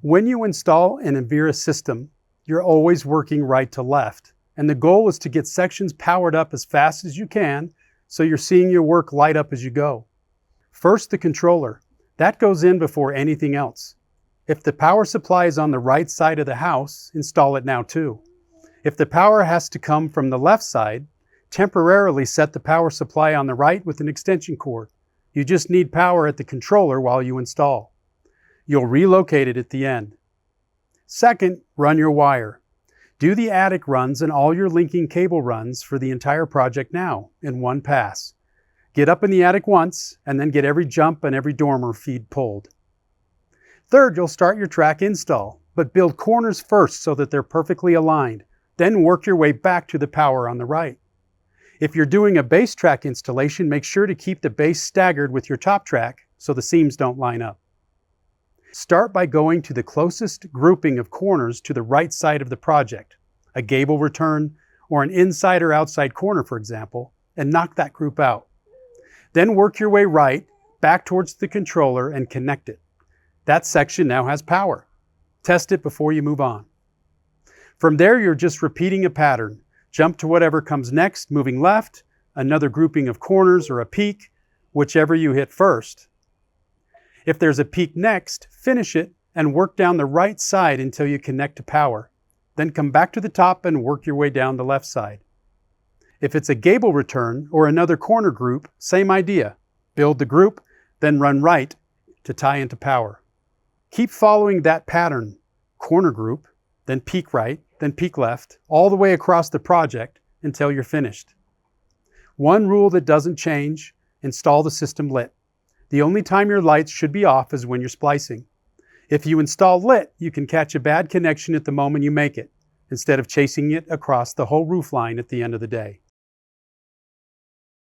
When you install an Avira system, you're always working right to left, and the goal is to get sections powered up as fast as you can so you're seeing your work light up as you go. First, the controller. That goes in before anything else. If the power supply is on the right side of the house, install it now too. If the power has to come from the left side, temporarily set the power supply on the right with an extension cord. You just need power at the controller while you install. You'll relocate it at the end. Second, run your wire. Do the attic runs and all your linking cable runs for the entire project now in one pass. Get up in the attic once and then get every jump and every dormer feed pulled. Third, you'll start your track install, but build corners first so that they're perfectly aligned. Then work your way back to the power on the right. If you're doing a base track installation, make sure to keep the base staggered with your top track so the seams don't line up. Start by going to the closest grouping of corners to the right side of the project, a gable return or an inside or outside corner, for example, and knock that group out. Then work your way right, back towards the controller and connect it. That section now has power. Test it before you move on. From there, you're just repeating a pattern. Jump to whatever comes next, moving left, another grouping of corners or a peak, whichever you hit first. If there's a peak next, finish it and work down the right side until you connect to power. Then come back to the top and work your way down the left side. If it's a gable return or another corner group, same idea. Build the group, then run right to tie into power. Keep following that pattern, corner group, then peak right, then peak left, all the way across the project until you're finished. One rule that doesn't change, install the system lit. The only time your lights should be off is when you're splicing. If you install lit, you can catch a bad connection at the moment you make it, instead of chasing it across the whole roof line at the end of the day.